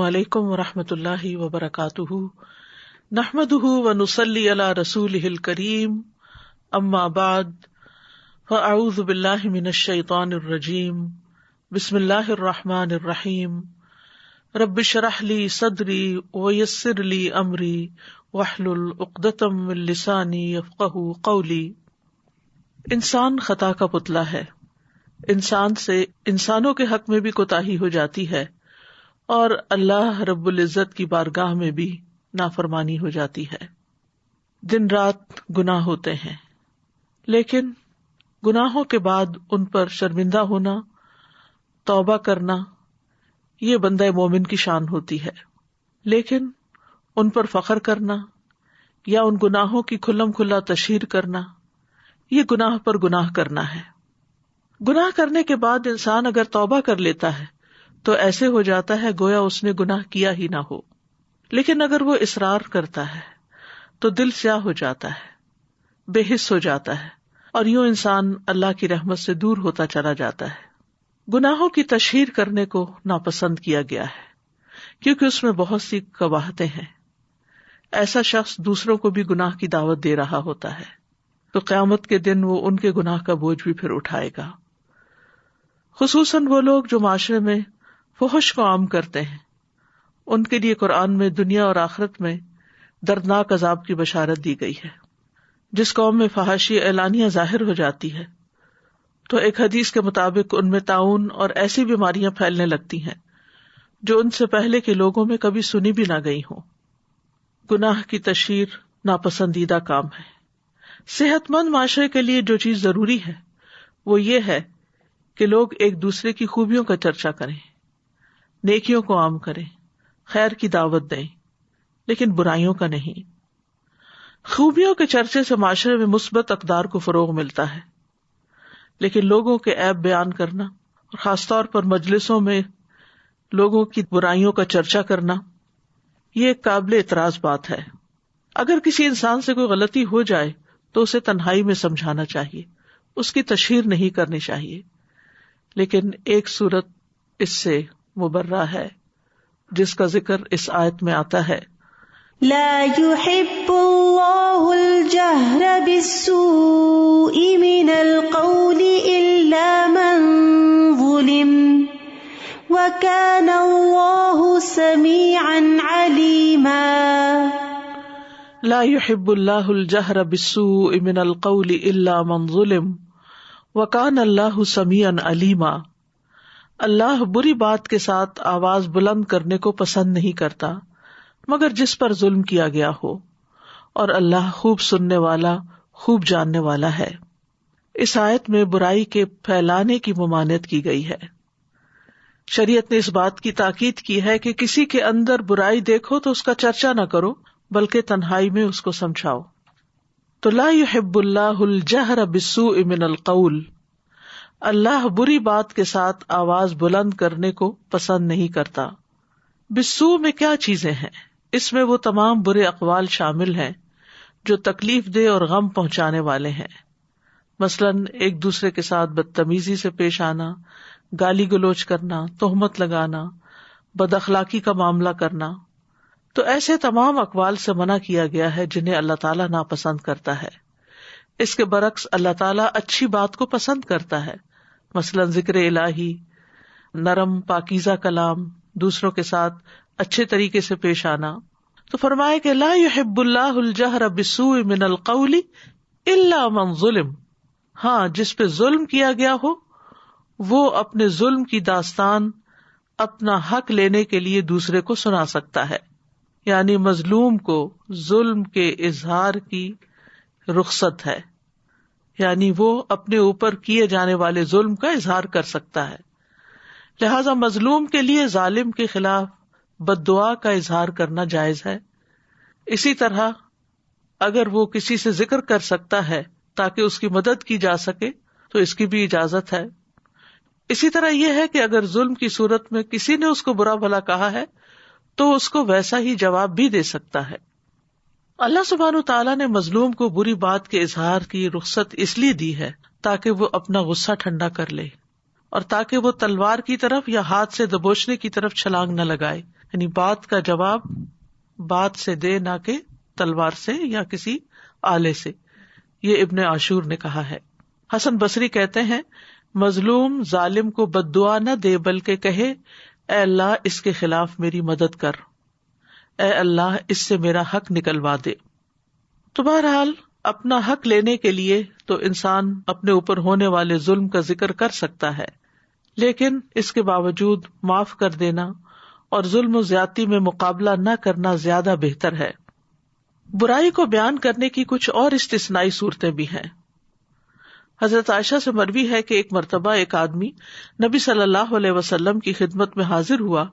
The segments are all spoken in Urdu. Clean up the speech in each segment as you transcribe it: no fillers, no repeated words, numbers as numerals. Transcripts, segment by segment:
وعلیکم ورحمۃ اللہ وبرکاتہ، نحمده ونصلی علی رسولہ الکریم، اما بعد فاعوذ باللہ من الشیطان الرجیم، بسم اللہ الرحمن الرحیم، رب اشرح لی صدری ویسر لی امری واحلل عقدۃ من لسانی یفقہوا قولی۔ انسان خطا کا پتلا ہے، انسان سے انسانوں کے حق میں بھی کوتاہی ہو جاتی ہے اور اللہ رب العزت کی بارگاہ میں بھی نافرمانی ہو جاتی ہے۔ دن رات گناہ ہوتے ہیں، لیکن گناہوں کے بعد ان پر شرمندہ ہونا، توبہ کرنا، یہ بندہ مومن کی شان ہوتی ہے۔ لیکن ان پر فخر کرنا یا ان گناہوں کی کھلم کھلا تشہیر کرنا، یہ گناہ پر گناہ کرنا ہے۔ گناہ کرنے کے بعد انسان اگر توبہ کر لیتا ہے تو ایسے ہو جاتا ہے گویا اس نے گناہ کیا ہی نہ ہو، لیکن اگر وہ اصرار کرتا ہے تو دل سیاہ ہو جاتا ہے، بے حس ہو جاتا ہے، اور یوں انسان اللہ کی رحمت سے دور ہوتا چلا جاتا ہے۔ گناہوں کی تشہیر کرنے کو ناپسند کیا گیا ہے کیونکہ اس میں بہت سی قباحتیں ہیں۔ ایسا شخص دوسروں کو بھی گناہ کی دعوت دے رہا ہوتا ہے تو قیامت کے دن وہ ان کے گناہ کا بوجھ بھی پھر اٹھائے گا۔ خصوصاً وہ لوگ جو معاشرے میں فحش کو عام کرتے ہیں، ان کے لیے قرآن میں دنیا اور آخرت میں دردناک عذاب کی بشارت دی گئی ہے۔ جس قوم میں فحاشی اعلانیہ ظاہر ہو جاتی ہے تو ایک حدیث کے مطابق ان میں طاعون اور ایسی بیماریاں پھیلنے لگتی ہیں جو ان سے پہلے کے لوگوں میں کبھی سنی بھی نہ گئی ہوں۔ گناہ کی تشہیر ناپسندیدہ کام ہے۔ صحت مند معاشرے کے لیے جو چیز ضروری ہے وہ یہ ہے کہ لوگ ایک دوسرے کی خوبیوں کا چرچا کریں، نیکیوں کو عام کریں، خیر کی دعوت دیں، لیکن برائیوں کا نہیں۔ خوبیوں کے چرچے سے معاشرے میں مثبت اقدار کو فروغ ملتا ہے، لیکن لوگوں کے عیب بیان کرنا اور خاص طور پر مجلسوں میں لوگوں کی برائیوں کا چرچا کرنا، یہ ایک قابل اعتراض بات ہے۔ اگر کسی انسان سے کوئی غلطی ہو جائے تو اسے تنہائی میں سمجھانا چاہیے، اس کی تشہیر نہیں کرنی چاہیے۔ لیکن ایک صورت اس سے مبرہ ہے جس کا ذکر اس آیت میں آتا ہے، لا يحب الله الجهر بالسوء من القول إلا من ظلم وكان الله سميعا عليما۔ لا يحب الله الجهر بالسوء من القول الا من ظلم وكان الله سميعا عليما۔ اللہ بری بات کے ساتھ آواز بلند کرنے کو پسند نہیں کرتا مگر جس پر ظلم کیا گیا ہو، اور اللہ خوب سننے والا، خوب جاننے والا ہے۔ اس آیت میں برائی کے پھیلانے کی ممانعت کی گئی ہے۔ شریعت نے اس بات کی تاکید کی ہے کہ کسی کے اندر برائی دیکھو تو اس کا چرچا نہ کرو بلکہ تنہائی میں اس کو سمجھاؤ۔ تو لا يحب اللہ الجہر بالسوء من القول، اللہ بری بات کے ساتھ آواز بلند کرنے کو پسند نہیں کرتا۔ بالسوء میں کیا چیزیں ہیں؟ اس میں وہ تمام برے اقوال شامل ہیں جو تکلیف دہ اور غم پہنچانے والے ہیں، مثلاً ایک دوسرے کے ساتھ بدتمیزی سے پیش آنا، گالی گلوچ کرنا، تہمت لگانا، بد اخلاقی کا معاملہ کرنا۔ تو ایسے تمام اقوال سے منع کیا گیا ہے جنہیں اللہ تعالیٰ ناپسند کرتا ہے۔ اس کے برعکس اللہ تعالیٰ اچھی بات کو پسند کرتا ہے، مثلاً ذکر الہی، نرم پاکیزہ کلام، دوسروں کے ساتھ اچھے طریقے سے پیش آنا۔ تو فرمایا کہ لا يحب اللہ الجہر بالسوء من القول الا من ظلم، ہاں جس پہ ظلم کیا گیا ہو وہ اپنے ظلم کی داستان اپنا حق لینے کے لیے دوسرے کو سنا سکتا ہے، یعنی مظلوم کو ظلم کے اظہار کی رخصت ہے، یعنی وہ اپنے اوپر کیے جانے والے ظلم کا اظہار کر سکتا ہے۔ لہذا مظلوم کے لیے ظالم کے خلاف بد دعا کا اظہار کرنا جائز ہے۔ اسی طرح اگر وہ کسی سے ذکر کر سکتا ہے تاکہ اس کی مدد کی جا سکے تو اس کی بھی اجازت ہے۔ اسی طرح یہ ہے کہ اگر ظلم کی صورت میں کسی نے اس کو برا بھلا کہا ہے تو اس کو ویسا ہی جواب بھی دے سکتا ہے۔ اللہ سبحانہ وتعالیٰ نے مظلوم کو بری بات کے اظہار کی رخصت اس لیے دی ہے تاکہ وہ اپنا غصہ ٹھنڈا کر لے اور تاکہ وہ تلوار کی طرف یا ہاتھ سے دبوچنے کی طرف چھلانگ نہ لگائے، یعنی بات کا جواب بات سے دے، نہ کہ تلوار سے یا کسی آلے سے. یہ ابن عاشور نے کہا ہے. حسن بصری کہتے ہیں مظلوم ظالم کو بد دعا نہ دے بلکہ کہے اے اللہ اس کے خلاف میری مدد کر، اے اللہ اس سے میرا حق نکلوا دے. تو بہرحال اپنا حق لینے کے لیے تو انسان اپنے اوپر ہونے والے ظلم کا ذکر کر سکتا ہے، لیکن اس کے باوجود معاف کر دینا اور ظلم و زیادتی میں مقابلہ نہ کرنا زیادہ بہتر ہے. برائی کو بیان کرنے کی کچھ اور استثنائی صورتیں بھی ہیں. حضرت عائشہ سے مروی ہے کہ ایک مرتبہ ایک آدمی نبی صلی اللہ علیہ وسلم کی خدمت میں حاضر ہوا.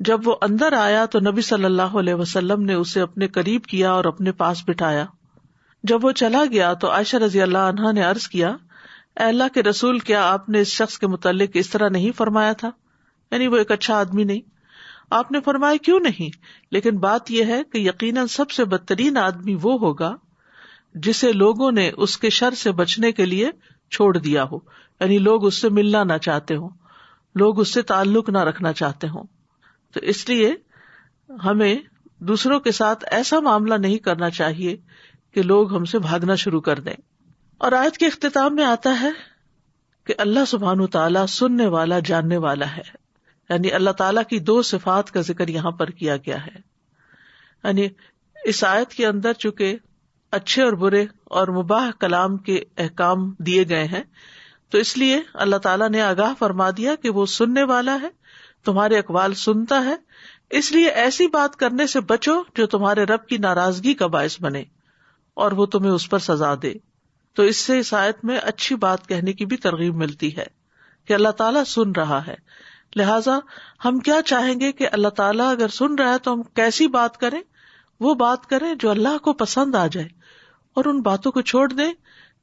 جب وہ اندر آیا تو نبی صلی اللہ علیہ وسلم نے اسے اپنے قریب کیا اور اپنے پاس بٹھایا. جب وہ چلا گیا تو عائشہ رضی اللہ عنہا نے عرض کیا اے اللہ کے رسول، کیا آپ نے اس شخص کے متعلق اس طرح نہیں فرمایا تھا؟ یعنی وہ ایک اچھا آدمی نہیں. آپ نے فرمایا کیوں نہیں، لیکن بات یہ ہے کہ یقیناً سب سے بدترین آدمی وہ ہوگا جسے لوگوں نے اس کے شر سے بچنے کے لیے چھوڑ دیا ہو، یعنی لوگ اس سے ملنا نہ چاہتے ہوں، لوگ اس سے تعلق نہ رکھنا چاہتے ہوں. تو اس لیے ہمیں دوسروں کے ساتھ ایسا معاملہ نہیں کرنا چاہیے کہ لوگ ہم سے بھاگنا شروع کر دیں. اور آیت کے اختتام میں آتا ہے کہ اللہ سبحانہ وتعالیٰ سننے والا جاننے والا ہے، یعنی اللہ تعالیٰ کی دو صفات کا ذکر یہاں پر کیا گیا ہے. یعنی اس آیت کے اندر چونکہ اچھے اور برے اور مباح کلام کے احکام دیے گئے ہیں، تو اس لیے اللہ تعالیٰ نے آگاہ فرما دیا کہ وہ سننے والا ہے، تمہارے اقوال سنتا ہے، اس لیے ایسی بات کرنے سے بچو جو تمہارے رب کی ناراضگی کا باعث بنے اور وہ تمہیں اس پر سزا دے. تو اس سے اس آیت میں اچھی بات کہنے کی بھی ترغیب ملتی ہے کہ اللہ تعالیٰ سن رہا ہے. لہٰذا ہم کیا چاہیں گے کہ اللہ تعالیٰ اگر سن رہا ہے تو ہم کیسی بات کریں؟ وہ بات کریں جو اللہ کو پسند آ جائے، اور ان باتوں کو چھوڑ دیں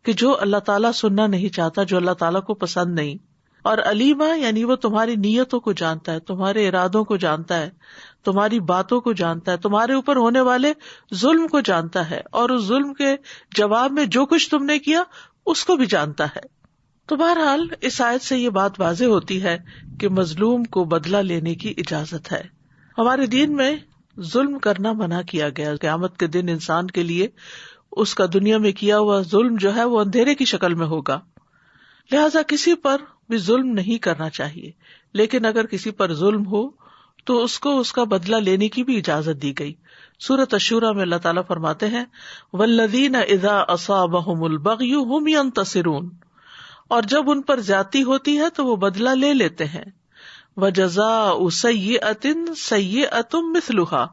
کہ جو اللہ تعالیٰ سننا نہیں چاہتا، جو اللہ تعالیٰ کو پسند نہیں. اور علیمہ یعنی وہ تمہاری نیتوں کو جانتا ہے، تمہارے ارادوں کو جانتا ہے، تمہاری باتوں کو جانتا ہے، تمہارے اوپر ہونے والے ظلم کو جانتا ہے، اور اس ظلم کے جواب میں جو کچھ تم نے کیا اس کو بھی جانتا ہے. تو بہرحال اس آیت سے یہ بات واضح ہوتی ہے کہ مظلوم کو بدلہ لینے کی اجازت ہے. ہمارے دین میں ظلم کرنا منع کیا گیا. قیامت کے دن انسان کے لیے اس کا دنیا میں کیا ہوا ظلم جو ہے وہ اندھیرے کی شکل میں ہوگا، لہذا کسی پر بھی ظلم نہیں کرنا چاہیے. لیکن اگر کسی پر ظلم ہو تو اس کو اس کا بدلہ لینے کی بھی اجازت دی گئی. سورۃ الشورى میں اللہ تعالیٰ فرماتے ہیں والذین اذا اصابہم البغی ہم ینتصرون، اور جب ان پر زیادتی ہوتی ہے تو وہ بدلہ لے لیتے ہیں. وجزاء سیئۃ سیئۃ مثلھا،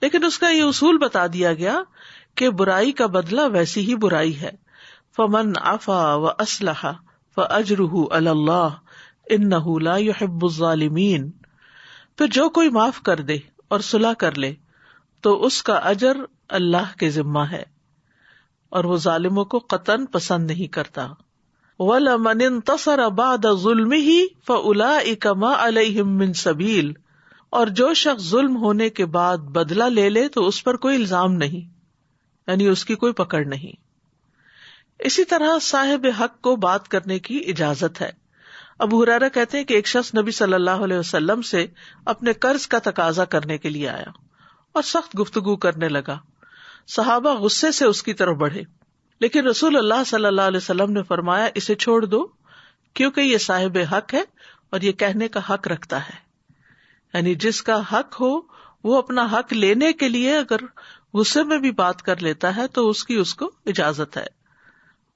لیکن اس کا یہ اصول بتا دیا گیا کہ برائی کا بدلہ ویسی ہی برائی ہے. فمن عفا واصلح فاجرہ علی اللہ انہ لا یحب الظالمین، پھر جو کوئی معاف کر دے اور صلح کر لے تو اس کا اجر اللہ کے ذمہ ہے، اور وہ ظالموں کو قطعاً پسند نہیں کرتا. وَلَمَنِ انتصر بعد ظلمہ فأولئک ما علیہم من سبیل، اور جو شخص ظلم ہونے کے بعد بدلہ لے لے تو اس پر کوئی الزام نہیں، یعنی اس کی کوئی پکڑ نہیں. اسی طرح صاحب حق کو بات کرنے کی اجازت ہے. ابو ہریرہ کہتے ہیں کہ ایک شخص نبی صلی اللہ علیہ وسلم سے اپنے قرض کا تقاضا کرنے کے لیے آیا اور سخت گفتگو کرنے لگا. صحابہ غصے سے اس کی طرف بڑھے، لیکن رسول اللہ صلی اللہ علیہ وسلم نے فرمایا اسے چھوڑ دو، کیونکہ یہ صاحب حق ہے اور یہ کہنے کا حق رکھتا ہے. یعنی جس کا حق ہو وہ اپنا حق لینے کے لیے اگر غصے میں بھی بات کر لیتا ہے تو اس کو اجازت ہے.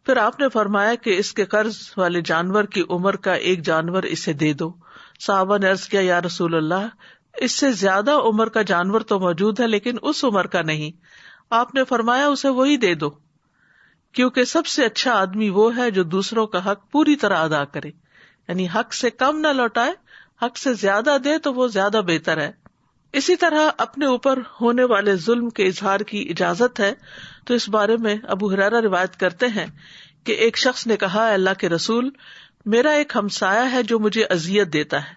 پھر آپ نے فرمایا کہ اس کے قرض والے جانور کی عمر کا ایک جانور اسے دے دو. صحابہ نے عرض کیا یا رسول اللہ، اس سے زیادہ عمر کا جانور تو موجود ہے لیکن اس عمر کا نہیں. آپ نے فرمایا اسے وہی دے دو، کیونکہ سب سے اچھا آدمی وہ ہے جو دوسروں کا حق پوری طرح ادا کرے، یعنی حق سے کم نہ لوٹائے، حق سے زیادہ دے تو وہ زیادہ بہتر ہے. اسی طرح اپنے اوپر ہونے والے ظلم کے اظہار کی اجازت ہے. تو اس بارے میں ابو ہریرہ روایت کرتے ہیں کہ ایک شخص نے کہا اللہ کے رسول، میرا ایک ہمسایہ ہے جو مجھے اذیت دیتا ہے.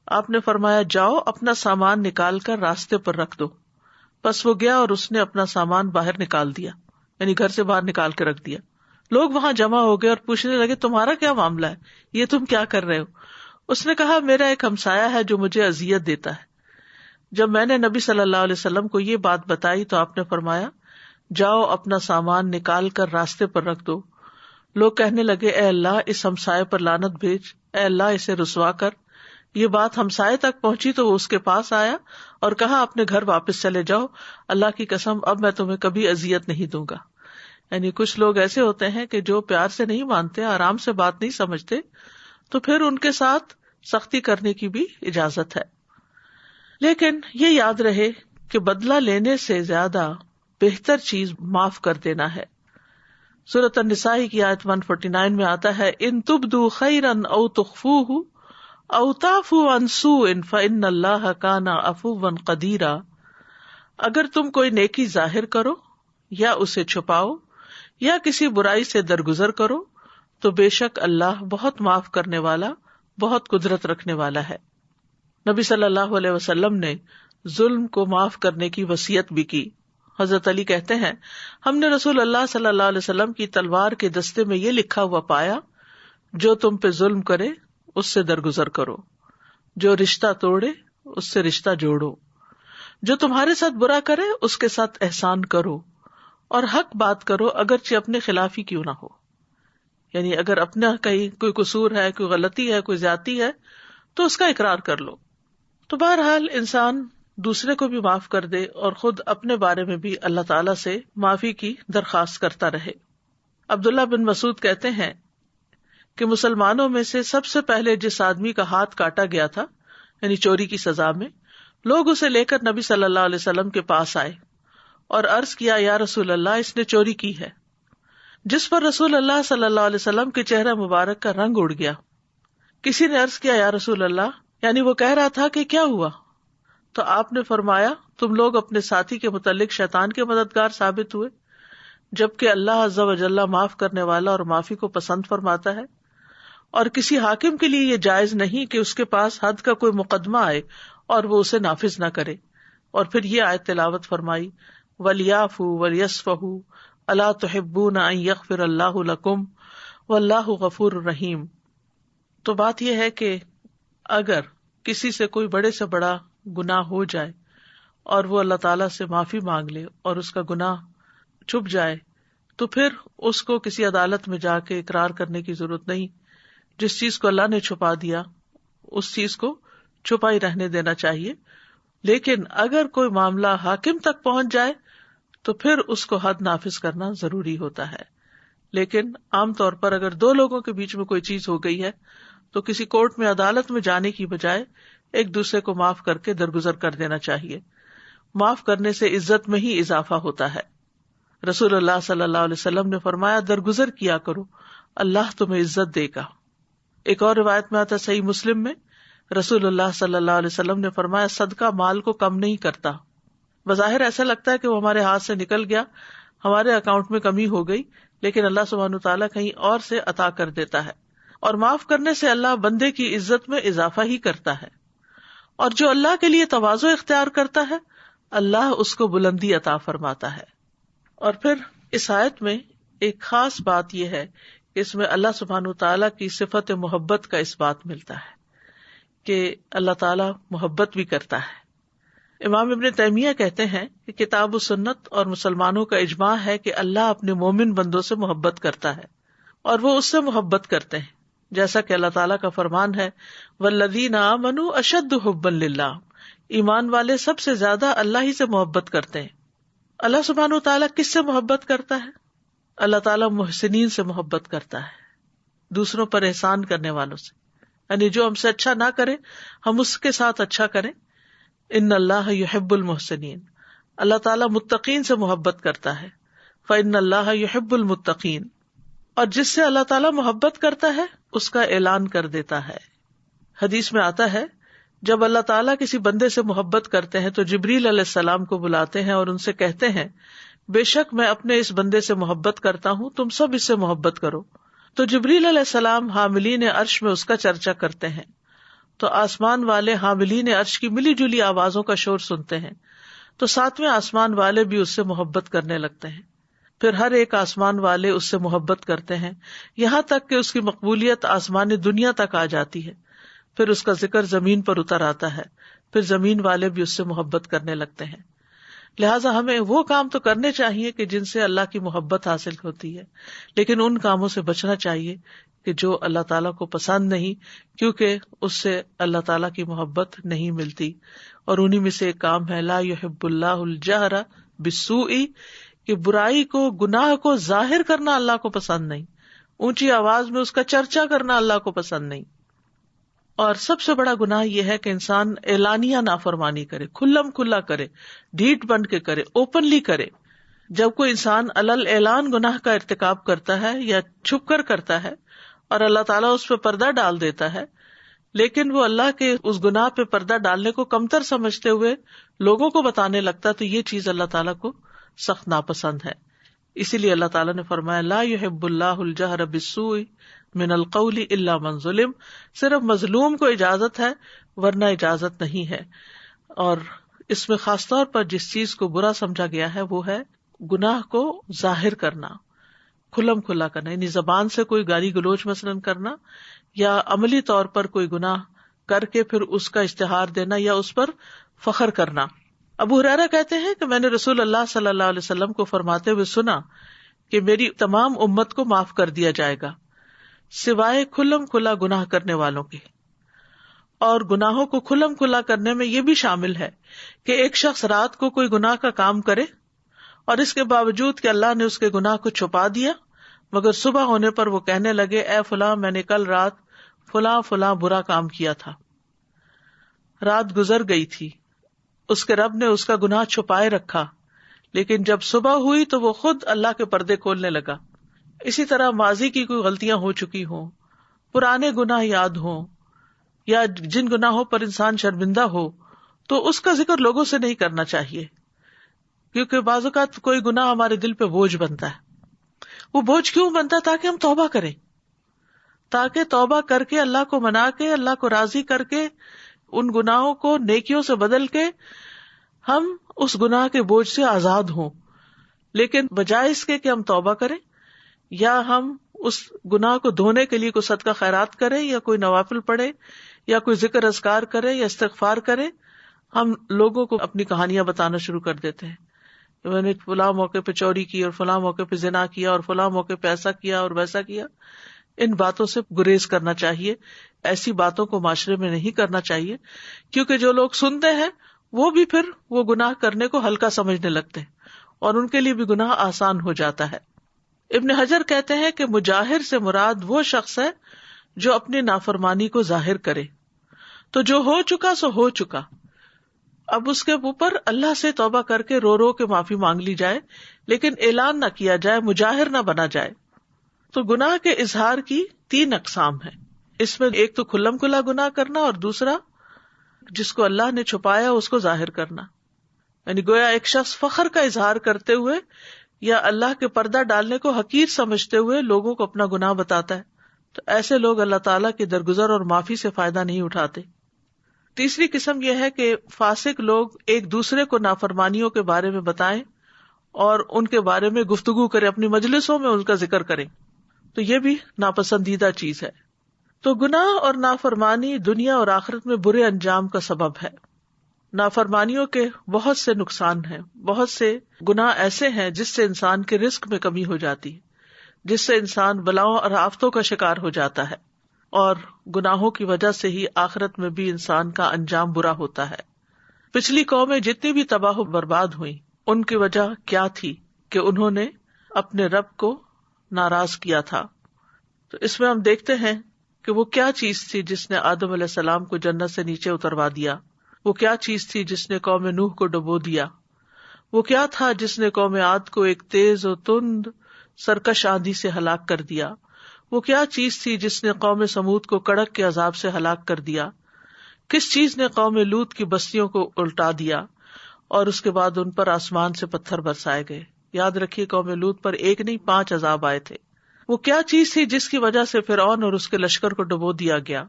آپ نے فرمایا جاؤ اپنا سامان نکال کر راستے پر رکھ دو. بس وہ گیا اور اس نے اپنا سامان باہر نکال دیا، یعنی گھر سے باہر نکال کے رکھ دیا. لوگ وہاں جمع ہو گئے اور پوچھنے لگے تمہارا کیا معاملہ ہے، یہ تم کیا کر رہے ہو؟ اس نے کہا میرا ایک ہمسایہ ہے جو مجھے اذیت دیتا ہے. جب میں نے نبی صلی اللہ علیہ وسلم کو یہ بات بتائی تو آپ نے فرمایا جاؤ اپنا سامان نکال کر راستے پر رکھ دو. لوگ کہنے لگے اے اللہ اس ہمسائے پر لعنت بھیج، اے اللہ اسے رسوا کر. یہ بات ہمسائے تک پہنچی تو وہ اس کے پاس آیا اور کہا اپنے گھر واپس چلے جاؤ، اللہ کی قسم اب میں تمہیں کبھی اذیت نہیں دوں گا. یعنی کچھ لوگ ایسے ہوتے ہیں کہ جو پیار سے نہیں مانتے، آرام سے بات نہیں سمجھتے، تو پھر ان کے ساتھ سختی کرنے کی بھی اجازت ہے. لیکن یہ یاد رہے کہ بدلہ لینے سے زیادہ بہتر چیز معاف کر دینا ہے. سورۃ النساء کی آیت 149 میں آتا ہے ان تبدوا خیرا او تخفوہ او تعفوا عن سوء فإن اللہ کان عفوا قدیرا. اگر تم کوئی نیکی ظاہر کرو یا اسے چھپاؤ یا کسی برائی سے درگزر کرو تو بے شک اللہ بہت معاف کرنے والا، بہت قدرت رکھنے والا ہے. نبی صلی اللہ علیہ وسلم نے ظلم کو معاف کرنے کی وصیت بھی کی. حضرت علی کہتے ہیں ہم نے رسول اللہ صلی اللہ علیہ وسلم کی تلوار کے دستے میں یہ لکھا ہوا پایا جو تم پہ ظلم کرے اس سے درگزر کرو، جو رشتہ توڑے اس سے رشتہ جوڑو، جو تمہارے ساتھ برا کرے اس کے ساتھ احسان کرو، اور حق بات کرو اگرچہ اپنے خلاف ہی کیوں نہ ہو. یعنی اگر اپنا کہیں کوئی قصور ہے، کوئی غلطی ہے، کوئی زیادتی ہے تو اس کا اقرار کر لو. تو بہرحال انسان دوسرے کو بھی معاف کر دے اور خود اپنے بارے میں بھی اللہ تعالیٰ سے معافی کی درخواست کرتا رہے. عبداللہ بن مسعود کہتے ہیں کہ مسلمانوں میں سے سب سے پہلے جس آدمی کا ہاتھ کاٹا گیا تھا، یعنی چوری کی سزا میں، لوگ اسے لے کر نبی صلی اللہ علیہ وسلم کے پاس آئے اور عرض کیا یا رسول اللہ اس نے چوری کی ہے، جس پر رسول اللہ صلی اللہ علیہ وسلم کے چہرہ مبارک کا رنگ اڑ گیا. کسی نے عرض کیا یا رسول اللہ، یعنی وہ کہہ رہا تھا کہ کیا ہوا؟ تو آپ نے فرمایا تم لوگ اپنے ساتھی کے متعلق شیطان کے مددگار ثابت ہوئے، جبکہ اللہ عز و جل معاف کرنے والا اور معافی کو پسند فرماتا ہے. اور کسی حاکم کے لیے یہ جائز نہیں کہ اس کے پاس حد کا کوئی مقدمہ آئے اور وہ اسے نافذ نہ کرے. اور پھر یہ آیت تلاوت فرمائی وَلْيَعْفُوا وَلْيَصْفَحُوا أَلَا تُحِبُّونَ أَن يَغْفِرَ اللَّهُ لَكُمْ وَاللَّهُ غَفُورٌ رَحِيمٌ. تو بات یہ ہے کہ اگر کسی سے کوئی بڑے سے بڑا گناہ ہو جائے اور وہ اللہ تعالیٰ سے معافی مانگ لے اور اس کا گناہ چھپ جائے تو پھر اس کو کسی عدالت میں جا کے اقرار کرنے کی ضرورت نہیں. جس چیز کو اللہ نے چھپا دیا اس چیز کو چھپا ہی رہنے دینا چاہیے. لیکن اگر کوئی معاملہ حاکم تک پہنچ جائے تو پھر اس کو حد نافذ کرنا ضروری ہوتا ہے. لیکن عام طور پر اگر دو لوگوں کے بیچ میں کوئی چیز ہو گئی ہے تو کسی کورٹ میں عدالت میں جانے کی بجائے ایک دوسرے کو معاف کر کے درگزر کر دینا چاہیے. معاف کرنے سے عزت میں ہی اضافہ ہوتا ہے. رسول اللہ صلی اللہ علیہ وسلم نے فرمایا درگزر کیا کرو، اللہ تمہیں عزت دے گا. ایک اور روایت میں آتا صحیح مسلم میں رسول اللہ صلی اللہ علیہ وسلم نے فرمایا صدقہ مال کو کم نہیں کرتا. بظاہر ایسا لگتا ہے کہ وہ ہمارے ہاتھ سے نکل گیا، ہمارے اکاؤنٹ میں کمی ہو گئی، لیکن اللہ سبحانہ وتعالیٰ کہیں اور سے عطا کر دیتا ہے. اور معاف کرنے سے اللہ بندے کی عزت میں اضافہ ہی کرتا ہے. اور جو اللہ کے لیے تواضع اختیار کرتا ہے اللہ اس کو بلندی عطا فرماتا ہے. اور پھر اس آیت میں ایک خاص بات یہ ہے کہ اس میں اللہ سبحانہ وتعالیٰ کی صفت محبت کا اس بات ملتا ہے کہ اللہ تعالیٰ محبت بھی کرتا ہے. امام ابن تیمیہ کہتے ہیں کہ کتاب و سنت اور مسلمانوں کا اجماع ہے کہ اللہ اپنے مومن بندوں سے محبت کرتا ہے اور وہ اس سے محبت کرتے ہیں، جیسا کہ اللہ تعالیٰ کا فرمان ہے والذین آمنوا اشد حبا للہ، ایمان والے سب سے زیادہ اللہ ہی سے محبت کرتے ہیں. اللہ سبحانہ وتعالیٰ کس سے محبت کرتا ہے؟ اللہ تعالیٰ محسنین سے محبت کرتا ہے، دوسروں پر احسان کرنے والوں سے. یعنی جو ہم سے اچھا نہ کرے ہم اس کے ساتھ اچھا کریں. ان اللہ یحب المحسنین، اللہ تعالیٰ متقین سے محبت کرتا ہے. فإن اللہ یحب المتقین، اور جس سے اللہ تعالیٰ محبت کرتا ہے اس کا اعلان کر دیتا ہے. حدیث میں آتا ہے جب اللہ تعالیٰ کسی بندے سے محبت کرتے ہیں تو جبریل علیہ السلام کو بلاتے ہیں اور ان سے کہتے ہیں بے شک میں اپنے اس بندے سے محبت کرتا ہوں، تم سب اس سے محبت کرو. تو جبریل علیہ السلام حاملین عرش میں اس کا چرچا کرتے ہیں تو آسمان والے حاملین عرش کی ملی جلی آوازوں کا شور سنتے ہیں تو ساتویں آسمان والے بھی اس سے محبت کرنے لگتے ہیں. پھر ہر ایک آسمان والے اس سے محبت کرتے ہیں یہاں تک کہ اس کی مقبولیت آسمان دنیا تک آ جاتی ہے. پھر اس کا ذکر زمین پر اتر آتا ہے، پھر زمین والے بھی اس سے محبت کرنے لگتے ہیں. لہٰذا ہمیں وہ کام تو کرنے چاہیے کہ جن سے اللہ کی محبت حاصل ہوتی ہے، لیکن ان کاموں سے بچنا چاہیے کہ جو اللہ تعالیٰ کو پسند نہیں، کیونکہ اس سے اللہ تعالیٰ کی محبت نہیں ملتی. اور انہی میں سے ایک کام ہے لا یحب اللہ الجہر بالسوء، کہ برائی کو، گناہ کو ظاہر کرنا اللہ کو پسند نہیں، اونچی آواز میں اس کا چرچا کرنا اللہ کو پسند نہیں. اور سب سے بڑا گناہ یہ ہے کہ انسان اعلانیہ نافرمانی کرے، کھلم کھلا کرے، ڈھیٹ بن کے کرے، اوپنلی کرے. جب کوئی انسان علل اعلان گناہ کا ارتکاب کرتا ہے یا چھپ کر کرتا ہے اور اللہ تعالیٰ اس پہ پردہ ڈال دیتا ہے، لیکن وہ اللہ کے اس گناہ پہ پردہ ڈالنے کو کمتر سمجھتے ہوئے لوگوں کو بتانے لگتا، تو یہ چیز اللہ تعالیٰ کو سخت ناپسند ہے. اسی لیے اللہ تعالیٰ نے فرمایا لا يحب اللہ الجہر بالسوء من القول الا من ظلم، صرف مظلوم کو اجازت ہے ورنہ اجازت نہیں ہے. اور اس میں خاص طور پر جس چیز کو برا سمجھا گیا ہے وہ ہے گناہ کو ظاہر کرنا، کھلم کھلا کرنا، یعنی زبان سے کوئی گالی گلوچ مثلاً کرنا، یا عملی طور پر کوئی گناہ کر کے پھر اس کا اشتہار دینا یا اس پر فخر کرنا. ابو ہریرہ کہتے ہیں کہ میں نے رسول اللہ صلی اللہ علیہ وسلم کو فرماتے ہوئے سنا کہ میری تمام امت کو معاف کر دیا جائے گا سوائے کھلم کھلا گناہ کرنے والوں کے. اور گناہوں کو کھلم کھلا کرنے میں یہ بھی شامل ہے کہ ایک شخص رات کو کوئی گناہ کا کام کرے اور اس کے باوجود کہ اللہ نے اس کے گناہ کو چھپا دیا، مگر صبح ہونے پر وہ کہنے لگے اے فلاں میں نے کل رات فلاں فلاں برا کام کیا تھا. رات گزر گئی تھی، اس کے رب نے اس کا گناہ چھپائے رکھا، لیکن جب صبح ہوئی تو وہ خود اللہ کے پردے کھولنے لگا. اسی طرح ماضی کی کوئی غلطیاں ہو چکی ہوں، پرانے گناہ یاد ہوں، یا جن گناہوں پر انسان شرمندہ ہو، تو اس کا ذکر لوگوں سے نہیں کرنا چاہیے، کیونکہ بعض اوقات کوئی گناہ ہمارے دل پہ بوجھ بنتا ہے. وہ بوجھ کیوں بنتا ہے؟ تاکہ ہم توبہ کریں، تاکہ توبہ کر کے اللہ کو منا کے، اللہ کو راضی کر کے، ان گناہوں کو نیکیوں سے بدل کے ہم اس گناہ کے بوجھ سے آزاد ہوں. لیکن بجائے اس کے کہ ہم توبہ کریں یا ہم اس گناہ کو دھونے کے لیے کوئی صدقہ خیرات کریں یا کوئی نوافل پڑھے یا کوئی ذکر اذکار کرے یا استغفار کرے، ہم لوگوں کو اپنی کہانیاں بتانا شروع کر دیتے ہیں. میں نے فلاں موقع پہ چوری کی اور فلاں موقع پہ زنا کیا اور فلاں موقع پہ ایسا کیا اور ویسا کیا. ان باتوں سے گریز کرنا چاہیے، ایسی باتوں کو معاشرے میں نہیں کرنا چاہیے، کیونکہ جو لوگ سنتے ہیں وہ بھی پھر وہ گناہ کرنے کو ہلکا سمجھنے لگتے ہیں اور ان کے لیے بھی گناہ آسان ہو جاتا ہے. ابن حجر کہتے ہیں کہ مجاہر سے مراد وہ شخص ہے جو اپنی نافرمانی کو ظاہر کرے. تو جو ہو چکا سو ہو چکا، اب اس کے اوپر اللہ سے توبہ کر کے رو رو کے معافی مانگ لی جائے، لیکن اعلان نہ کیا جائے، مجاہر نہ بنا جائے. تو گناہ کے اظہار کی 3 اقسام ہیں. اس میں ایک تو کھلم کھلا گناہ کرنا، اور دوسرا جس کو اللہ نے چھپایا اس کو ظاہر کرنا. یعنی گویا ایک شخص فخر کا اظہار کرتے ہوئے یا اللہ کے پردہ ڈالنے کو حقیر سمجھتے ہوئے لوگوں کو اپنا گناہ بتاتا ہے. تو ایسے لوگ اللہ تعالیٰ کی درگزر اور معافی سے فائدہ نہیں اٹھاتے. تیسری قسم یہ ہے کہ فاسق لوگ ایک دوسرے کو نافرمانیوں کے بارے میں بتائیں اور ان کے بارے میں گفتگو کریں، اپنی مجلسوں میں ان کا ذکر کریں. تو یہ بھی ناپسندیدہ چیز ہے. تو گناہ اور نافرمانی دنیا اور آخرت میں برے انجام کا سبب ہے. نافرمانیوں کے بہت سے نقصان ہیں. بہت سے گناہ ایسے ہیں جس سے انسان کے رزق میں کمی ہو جاتی ہے، جس سے انسان بلاؤں اور آفتوں کا شکار ہو جاتا ہے، اور گناہوں کی وجہ سے ہی آخرت میں بھی انسان کا انجام برا ہوتا ہے. پچھلی قومیں جتنی بھی تباہ و برباد ہوئیں، ان کی وجہ کیا تھی؟ کہ انہوں نے اپنے رب کو ناراض کیا تھا. تو اس میں ہم دیکھتے ہیں کہ وہ کیا چیز تھی جس نے آدم علیہ السلام کو جنت سے نیچے اتروا دیا، وہ کیا چیز تھی جس نے قوم نوح کو ڈبو دیا، وہ کیا تھا جس نے قوم عاد کو ایک تیز و تند سرکش آندھی سے ہلاک کر دیا، وہ کیا چیز تھی جس نے قوم سمود کو کڑک کے عذاب سے ہلاک کر دیا، کس چیز نے قوم لوط کی بستیوں کو الٹا دیا اور اس کے بعد ان پر آسمان سے پتھر برسائے گئے. یاد رکھیے قوم لوط پر 1 نہیں 5 عذاب آئے تھے. وہ کیا چیز تھی جس کی وجہ سے فرعون اور اس کے لشکر کو ڈبو دیا گیا.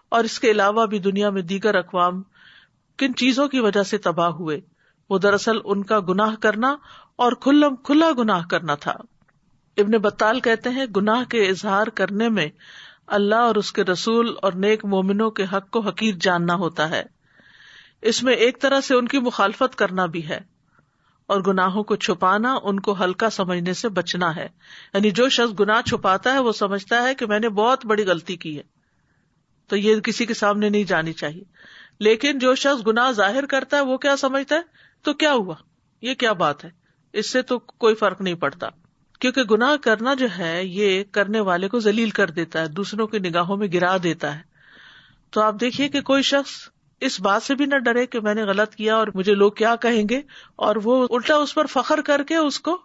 اور اس کے علاوہ بھی دنیا میں دیگر اقوام کن چیزوں کی وجہ سے تباہ ہوئے. وہ دراصل ان کا گناہ کرنا اور کھلم کھلا گناہ کرنا تھا. ابن بطال کہتے ہیں گناہ کے اظہار کرنے میں اللہ اور اس کے رسول اور نیک مومنوں کے حق کو حقیر جاننا ہوتا ہے. اس میں ایک طرح سے ان کی مخالفت کرنا بھی ہے، اور گناہوں کو چھپانا ان کو ہلکا سمجھنے سے بچنا ہے. یعنی جو شخص گناہ چھپاتا ہے وہ سمجھتا ہے کہ میں نے بہت بڑی غلطی کی ہے تو یہ کسی کے سامنے نہیں جانی چاہیے. لیکن جو شخص گناہ ظاہر کرتا ہے وہ کیا سمجھتا ہے، تو کیا ہوا، یہ کیا بات ہے، اس سے تو کوئی فرق نہیں پڑتا. کیونکہ گناہ کرنا جو ہے یہ کرنے والے کو ذلیل کر دیتا ہے، دوسروں کی نگاہوں میں گرا دیتا ہے. تو آپ دیکھیے کہ کوئی شخص اس بات سے بھی نہ ڈرے کہ میں نے غلط کیا اور مجھے لوگ کیا کہیں گے، اور وہ الٹا اس پر فخر کر کے اس کو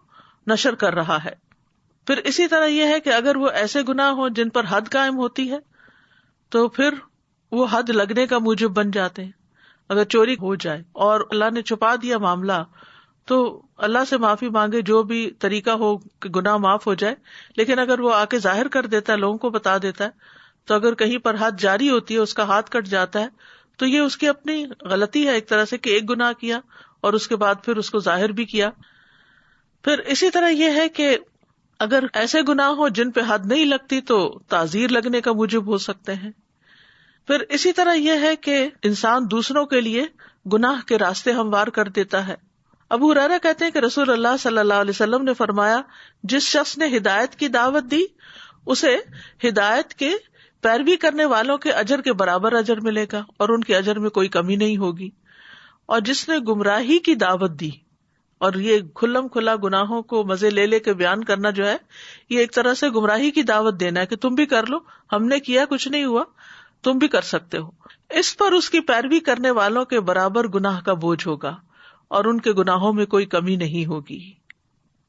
نشر کر رہا ہے. پھر اسی طرح یہ ہے کہ اگر وہ ایسے گناہ ہوں جن پر حد قائم ہوتی ہے تو پھر وہ حد لگنے کا موجب بن جاتے ہیں. اگر چوری ہو جائے اور اللہ نے چھپا دیا معاملہ تو اللہ سے معافی مانگے، جو بھی طریقہ ہو کہ گناہ معاف ہو جائے. لیکن اگر وہ آ کے ظاہر کر دیتا ہے، لوگوں کو بتا دیتا ہے، تو اگر کہیں پر حد جاری ہوتی ہے، اس کا ہاتھ کٹ جاتا ہے، تو یہ اس کی اپنی غلطی ہے ایک طرح سے کہ ایک گناہ کیا اور اس کے بعد پھر اس کو ظاہر بھی کیا. پھر اسی طرح یہ ہے کہ اگر ایسے گناہ ہو جن پہ حد نہیں لگتی تو تعزیر لگنے کا موجب ہو سکتے ہیں. پھر اسی طرح یہ ہے کہ انسان دوسروں کے لیے گناہ کے راستے ہموار کر دیتا ہے. ابو ہریرہ کہتے ہیں کہ رسول اللہ صلی اللہ علیہ وسلم نے فرمایا، جس شخص نے ہدایت کی دعوت دی اسے ہدایت کے پیروی کرنے والوں کے اجر کے برابر اجر ملے گا اور ان کے اجر میں کوئی کمی نہیں ہوگی. اور جس نے گمراہی کی دعوت دی، اور یہ کھلم کھلا گناہوں کو مزے لے لے کے بیان کرنا جو ہے یہ ایک طرح سے گمراہی کی دعوت دینا ہے کہ تم بھی کر لو، ہم نے کیا کچھ نہیں ہوا، تم بھی کر سکتے ہو. اس پر اس کی پیروی کرنے والوں کے برابر گناہ کا بوجھ ہوگا اور ان کے گناہوں میں کوئی کمی نہیں ہوگی.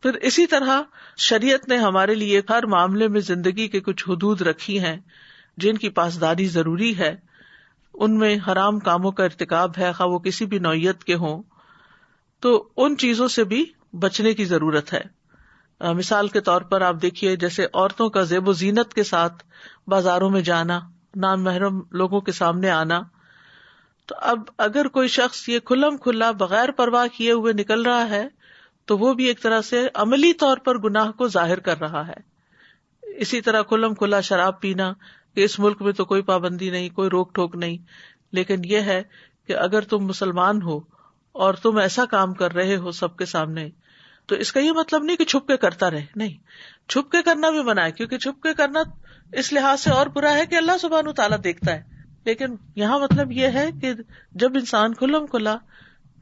پھر اسی طرح شریعت نے ہمارے لیے ہر معاملے میں زندگی کے کچھ حدود رکھی ہیں جن کی پاسداری ضروری ہے. ان میں حرام کاموں کا ارتکاب ہے، خواہ وہ کسی بھی نوعیت کے ہوں، تو ان چیزوں سے بھی بچنے کی ضرورت ہے. مثال کے طور پر آپ دیکھیے جیسے عورتوں کا زیب و زینت کے ساتھ بازاروں میں جانا، نام محرم لوگوں کے سامنے آنا. تو اب اگر کوئی شخص یہ کھلم کھلا بغیر پرواہ کیے ہوئے نکل رہا ہے تو وہ بھی ایک طرح سے عملی طور پر گناہ کو ظاہر کر رہا ہے. اسی طرح کھلم کھلا شراب پینا، کہ اس ملک میں تو کوئی پابندی نہیں، کوئی روک ٹوک نہیں، لیکن یہ ہے کہ اگر تم مسلمان ہو اور تم ایسا کام کر رہے ہو سب کے سامنے، تو اس کا یہ مطلب نہیں کہ چھپ کے کرتا رہے. نہیں، چھپ کے کرنا بھی منع ہے، کیونکہ چھپ کے کرنا اس لحاظ سے اور برا ہے کہ اللہ سبحانہ وتعالیٰ دیکھتا ہے. لیکن یہاں مطلب یہ ہے کہ جب انسان کھلم کھلا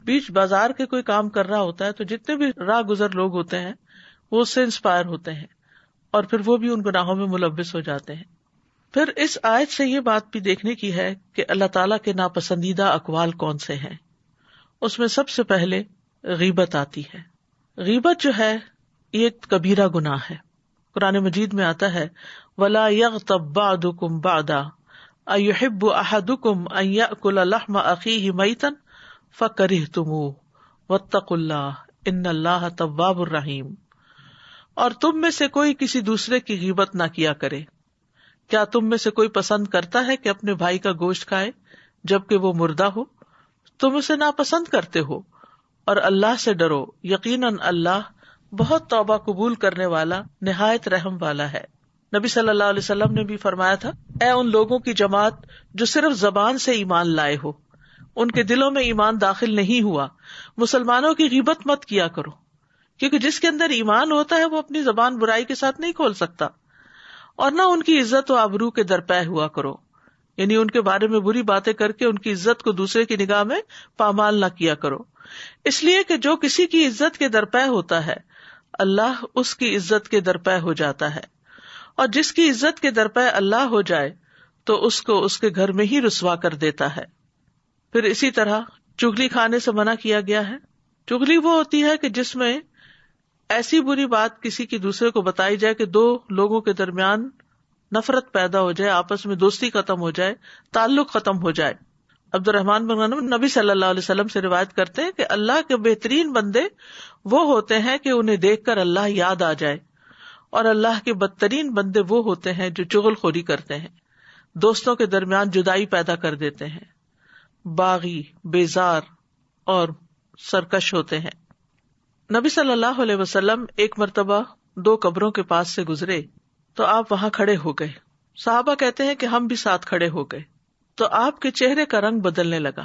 بیچ بازار کے کوئی کام کر رہا ہوتا ہے تو جتنے بھی راہ گزر لوگ ہوتے ہیں وہ اس سے انسپائر ہوتے ہیں اور پھر وہ بھی ان گناہوں میں ملوث ہو جاتے ہیں. پھر اس آیت سے یہ بات بھی دیکھنے کی ہے کہ اللہ تعالیٰ کے ناپسندیدہ اقوال کون سے ہیں. اس میں سب سے پہلے غیبت آتی ہے. غیبت جو ہے یہ ایک کبیرہ گناہ ہے. قرآن مجید میں آتا ہے وَلَا يَغْتَبْ بَعْضُكُمْ بَعْضًا أَيُحِبُّ أَحَدُكُمْ أَن يَأْكُلَ لَحْمَ أَخِيهِ مَيْتًا فَكَرِهْتُمُوهُ وَاتَّقُوا اللَّهَ إِنَّ اللَّهَ تَوَّابٌ رَحِيمٌ. اور تم میں سے کوئی کسی دوسرے کی غیبت نہ کیا کرے. کیا تم میں سے کوئی پسند کرتا ہے کہ اپنے بھائی کا گوشت کھائے جبکہ وہ مردہ ہو؟ تم اسے ناپسند کرتے ہو. اور اللہ سے ڈرو، یقیناً اللہ بہت توبہ قبول کرنے والا، نہایت رحم والا ہے. نبی صلی اللہ علیہ وسلم نے بھی فرمایا تھا، اے ان لوگوں کی جماعت جو صرف زبان سے ایمان لائے ہو، ان کے دلوں میں ایمان داخل نہیں ہوا، مسلمانوں کی غیبت مت کیا کرو. کیونکہ جس کے اندر ایمان ہوتا ہے وہ اپنی زبان برائی کے ساتھ نہیں کھول سکتا. اور نہ ان کی عزت و آبرو کے درپے ہوا کرو، یعنی ان کے بارے میں بری باتیں کر کے ان کی عزت کو دوسرے کی نگاہ میں پامال نہ کیا کرو. اس لیے کہ جو کسی کی عزت کے درپے ہوتا ہے اللہ اس کی عزت کے درپے ہو جاتا ہے، اور جس کی عزت کے درپے اللہ ہو جائے تو اس کو اس کے گھر میں ہی رسوا کر دیتا ہے. پھر اسی طرح چغلی کھانے سے منع کیا گیا ہے. چغلی وہ ہوتی ہے کہ جس میں ایسی بری بات کسی کی دوسرے کو بتائی جائے کہ دو لوگوں کے درمیان نفرت پیدا ہو جائے، آپس میں دوستی ختم ہو جائے، تعلق ختم ہو جائے. عبد الرحمن بن غنم نبی صلی اللہ علیہ وسلم سے روایت کرتے ہیں کہ اللہ کے بہترین بندے وہ ہوتے ہیں کہ انہیں دیکھ کر اللہ یاد آ جائے، اور اللہ کے بدترین بندے وہ ہوتے ہیں جو چغل خوری کرتے ہیں، دوستوں کے درمیان جدائی پیدا کر دیتے ہیں، باغی، بیزار اور سرکش ہوتے ہیں. نبی صلی اللہ علیہ وسلم ایک مرتبہ 2 قبروں کے پاس سے گزرے تو آپ وہاں کھڑے ہو گئے. صحابہ کہتے ہیں کہ ہم بھی ساتھ کھڑے ہو گئے تو آپ کے چہرے کا رنگ بدلنے لگا،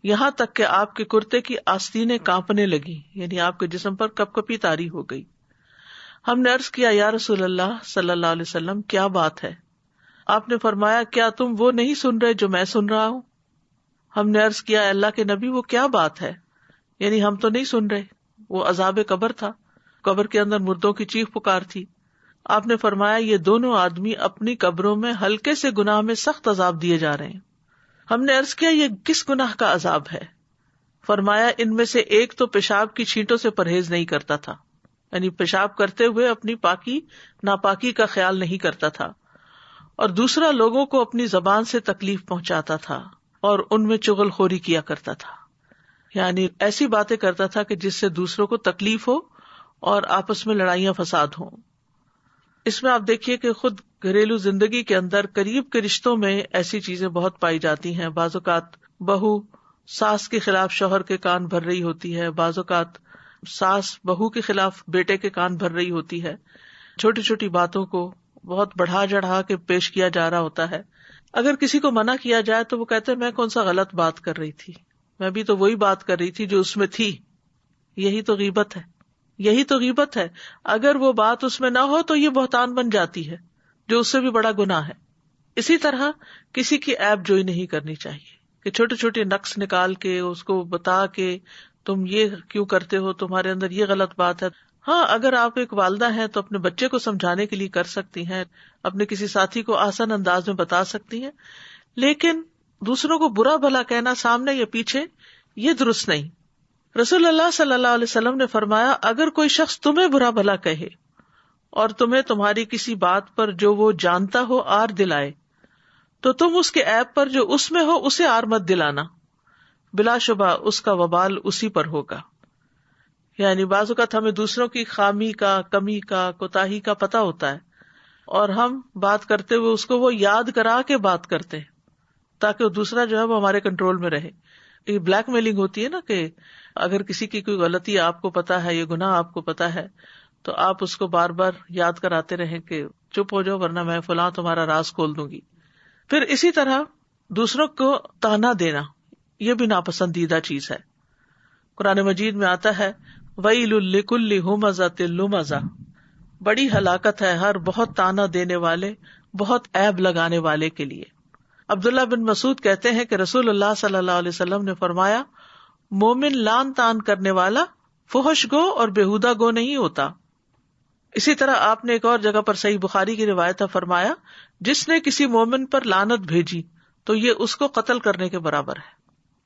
یہاں تک کہ آپ کے کرتے کی آستینیں کانپنے لگی، یعنی آپ کے جسم پر کپ کپی طاری ہو گئی۔ ہم نے عرض کیا یا رسول اللہ صلی اللہ علیہ وسلم کیا بات ہے؟ آپ نے فرمایا کیا تم وہ نہیں سن رہے جو میں سن رہا ہوں؟ ہم نے عرض کیا اللہ کے نبی وہ کیا بات ہے؟ یعنی ہم تو نہیں سن رہے۔ وہ عذاب قبر تھا، قبر کے اندر مردوں کی چیخ پکار تھی۔ آپ نے فرمایا یہ دونوں آدمی اپنی قبروں میں ہلکے سے گناہ میں سخت عذاب دیے جا رہے ہیں۔ ہم نے عرض کیا یہ کس گناہ کا عذاب ہے؟ فرمایا ان میں سے ایک تو پیشاب کی چھینٹوں سے پرہیز نہیں کرتا تھا، یعنی پیشاب کرتے ہوئے اپنی پاکی ناپاکی کا خیال نہیں کرتا تھا، اور دوسرا لوگوں کو اپنی زبان سے تکلیف پہنچاتا تھا اور ان میں چغل خوری کیا کرتا تھا، یعنی ایسی باتیں کرتا تھا کہ جس سے دوسروں کو تکلیف ہو اور آپس میں لڑائیاں فساد ہوں۔ اس میں آپ دیکھیے کہ خود گھریلو زندگی کے اندر قریب کے رشتوں میں ایسی چیزیں بہت پائی جاتی ہیں۔ بعض اوقات بہو ساس کے خلاف شوہر کے کان بھر رہی ہوتی ہے، بعض اوقات ساس بہو کے خلاف بیٹے کے کان بھر رہی ہوتی ہے، چھوٹی چھوٹی باتوں کو بہت بڑھا چڑھا کے پیش کیا جا رہا ہوتا ہے۔ اگر کسی کو منع کیا جائے تو وہ کہتے ہیں میں کون سا غلط بات کر رہی تھی، میں بھی تو وہی بات کر رہی تھی جو اس میں تھی۔ یہی تو غیبت ہے، یہی تو غیبت ہے۔ اگر وہ بات اس میں نہ ہو تو یہ بہتان بن جاتی ہے، جو اس سے بھی بڑا گناہ ہے۔ اسی طرح کسی کی عیب جوئی نہیں کرنی چاہیے کہ چھوٹے چھوٹے نقص نکال کے اس کو بتا کے تم یہ کیوں کرتے ہو، تمہارے اندر یہ غلط بات ہے۔ ہاں اگر آپ ایک والدہ ہیں تو اپنے بچے کو سمجھانے کے لیے کر سکتی ہیں، اپنے کسی ساتھی کو آسان انداز میں بتا سکتی ہیں، لیکن دوسروں کو برا بھلا کہنا سامنے یا پیچھے یہ درست نہیں۔ رسول اللہ صلی اللہ علیہ وسلم نے فرمایا اگر کوئی شخص تمہیں برا بھلا کہے اور تمہیں تمہاری کسی بات پر جو وہ جانتا ہو آر دلائے تو تم اس کے عیب پر جو اس میں ہو اسے آر مت دلانا، بلا شبہ اس کا وبال اسی پر ہوگا۔ یعنی بعض اوقات ہمیں دوسروں کی خامی کا، کمی کا، کوتاہی کا پتہ ہوتا ہے اور ہم بات کرتے ہوئے اس کو وہ یاد کرا کے بات کرتے ہیں تاکہ وہ دوسرا جو ہے وہ ہمارے کنٹرول میں رہے۔ یہ بلیک میلنگ ہوتی ہے نا، کہ اگر کسی کی کوئی غلطی آپ کو پتا ہے، یہ گناہ آپ کو پتا ہے، تو آپ اس کو بار بار یاد کراتے رہیں کہ چپ ہو جاؤ ورنہ میں فلاں تمہارا راز کھول دوں گی۔ پھر اسی طرح دوسروں کو تانا دینا یہ بھی ناپسندیدہ چیز ہے۔ قرآن مجید میں آتا ہے وَيْلٌ لِكُلِّ هُمَزَةٍ لُمَزَةٍ، بڑی ہلاکت ہے ہر بہت تانا دینے والے، بہت عیب لگانے والے کے لیے۔ عبداللہ بن مسعود کہتے ہیں کہ رسول اللہ صلی اللہ علیہ وسلم نے فرمایا مومن لان تان کرنے والا فحش گو اور بےہودہ گو نہیں ہوتا۔ اسی طرح آپ نے ایک اور جگہ پر صحیح بخاری کی روایت ہے فرمایا جس نے کسی مومن پر لعنت بھیجی تو یہ اس کو قتل کرنے کے برابر ہے،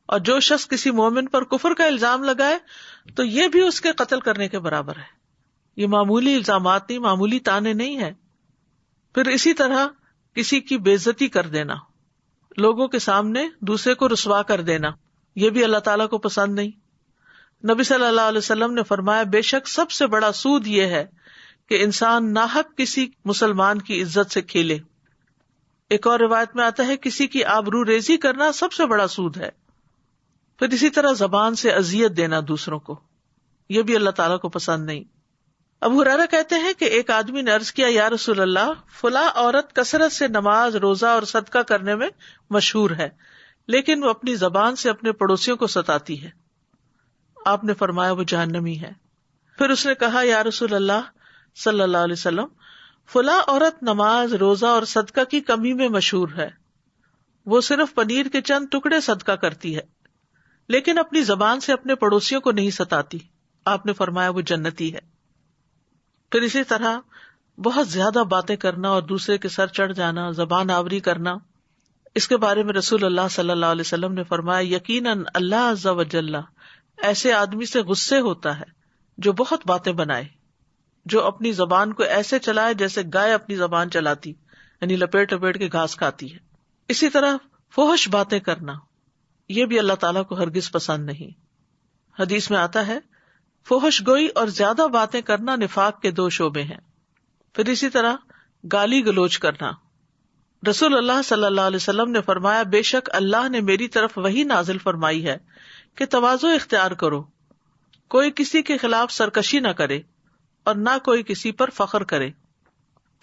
اور جو شخص کسی مومن پر کفر کا الزام لگائے تو یہ بھی اس کے قتل کرنے کے برابر ہے۔ یہ معمولی الزامات نہیں، معمولی تانے نہیں ہے۔ پھر اسی طرح کسی کی بے عزتی کر دینا، لوگوں کے سامنے دوسرے کو رسوا کر دینا، یہ بھی اللہ تعالیٰ کو پسند نہیں۔ نبی صلی اللہ علیہ وسلم نے فرمایا بے شک سب سے بڑا سود یہ ہے کہ انسان ناحق کسی مسلمان کی عزت سے کھیلے۔ ایک اور روایت میں آتا ہے کسی کی آبرو ریزی کرنا سب سے بڑا سود ہے۔ پھر اسی طرح زبان سے اذیت دینا دوسروں کو، یہ بھی اللہ تعالیٰ کو پسند نہیں۔ ابو ہریرہ کہتے ہیں کہ ایک آدمی نے عرض کیا یا رسول اللہ فلاں عورت کثرت سے نماز، روزہ اور صدقہ کرنے میں مشہور ہے، لیکن وہ اپنی زبان سے اپنے پڑوسیوں کو ستاتی ہے۔ آپ نے فرمایا وہ جہنمی ہے۔ پھر اس نے کہا یا رسول اللہ صلی اللہ علیہ وسلم فلاں عورت نماز، روزہ اور صدقہ کی کمی میں مشہور ہے، وہ صرف پنیر کے چند ٹکڑے صدقہ کرتی ہے لیکن اپنی زبان سے اپنے پڑوسیوں کو نہیں ستاتی۔ آپ نے فرمایا وہ جنتی ہے۔ پھر اسی طرح بہت زیادہ باتیں کرنا اور دوسرے کے سر چڑھ جانا، زبان آوری کرنا، اس کے بارے میں رسول اللہ صلی اللہ علیہ وسلم نے فرمایا یقیناً اللہ عز و جل ایسے آدمی سے غصے ہوتا ہے جو بہت باتیں بنائے، جو اپنی زبان کو ایسے چلائے جیسے گائے اپنی زبان چلاتی، یعنی لپیٹ لپیٹ کے گھاس کھاتی ہے۔ اسی طرح فحش باتیں کرنا یہ بھی اللہ تعالیٰ کو ہرگز پسند نہیں۔ حدیث میں آتا ہے فحش گوئی اور زیادہ باتیں کرنا نفاق کے 2 شعبے ہیں۔ پھر اسی طرح گالی گلوچ کرنا، رسول اللہ صلی اللہ علیہ وسلم نے فرمایا بے شک اللہ نے میری طرف وحی نازل فرمائی ہے کہ تواضع اختیار کرو، کوئی کسی کے خلاف سرکشی نہ کرے اور نہ کوئی کسی پر فخر کرے۔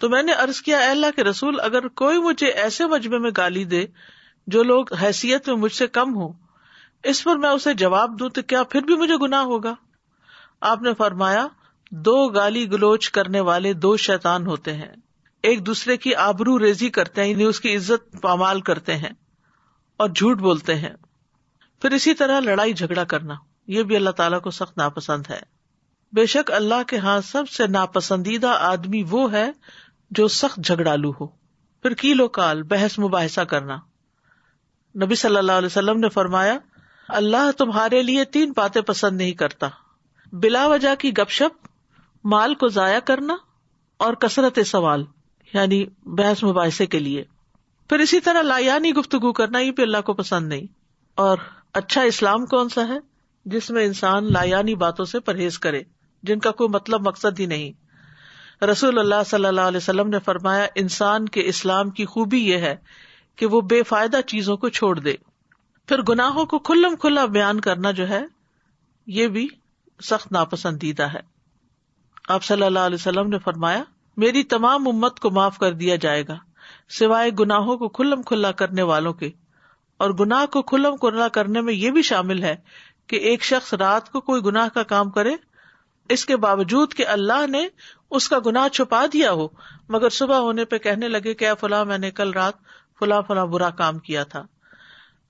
تو میں نے عرض کیا اے اللہ کے رسول اگر کوئی مجھے ایسے مجمع میں گالی دے جو لوگ حیثیت میں مجھ سے کم ہوں، اس پر میں اسے جواب دوں تو کیا پھر بھی مجھے گناہ ہوگا؟ آپ نے فرمایا 2 گالی گلوچ کرنے والے 2 شیطان ہوتے ہیں، ایک دوسرے کی آبرو ریزی کرتے ہیں، یعنی اس کی عزت پامال کرتے ہیں اور جھوٹ بولتے ہیں. پھر اسی طرح لڑائی جھگڑا کرنا، یہ بھی اللہ تعالیٰ کو سخت ناپسند ہے. بے شک اللہ کے ہاں سب سے ناپسندیدہ آدمی وہ ہے جو سخت جھگڑالو ہو. پھر کیل و کال، بحث مباحثہ کرنا. نبی صلی اللہ علیہ وسلم نے فرمایا اللہ تمہارے لیے 3 باتیں پسند نہیں کرتا: بلا وجہ کی گپ شپ، مال کو ضائع کرنا، اور کثرت سوال، یعنی بحث مباحثے کے لیے. پھر اسی طرح لایانی گفتگو کرنا، یہ بھی اللہ کو پسند نہیں. اور اچھا اسلام کون سا ہے؟ جس میں انسان لایانی باتوں سے پرہیز کرے جن کا کوئی مطلب مقصد ہی نہیں. رسول اللہ صلی اللہ علیہ وسلم نے فرمایا انسان کے اسلام کی خوبی یہ ہے کہ وہ بے فائدہ چیزوں کو چھوڑ دے. پھر گناہوں کو کھلم کھلا بیان کرنا جو ہے یہ بھی سخت ناپسندیدہ ہے. آپ صلی اللہ علیہ وسلم نے فرمایا میری تمام امت کو معاف کر دیا جائے گا سوائے گناہوں کو کھلم کھلا کرنے والوں کے. اور گناہ کو کھلم کھلا کرنے میں یہ بھی شامل ہے کہ ایک شخص رات کو کوئی گناہ کا کام کرے، اس کے باوجود کہ اللہ نے اس کا گناہ چھپا دیا ہو، مگر صبح ہونے پہ کہنے لگے کہ اے فلاں میں نے کل رات فلاں فلاں برا کام کیا تھا.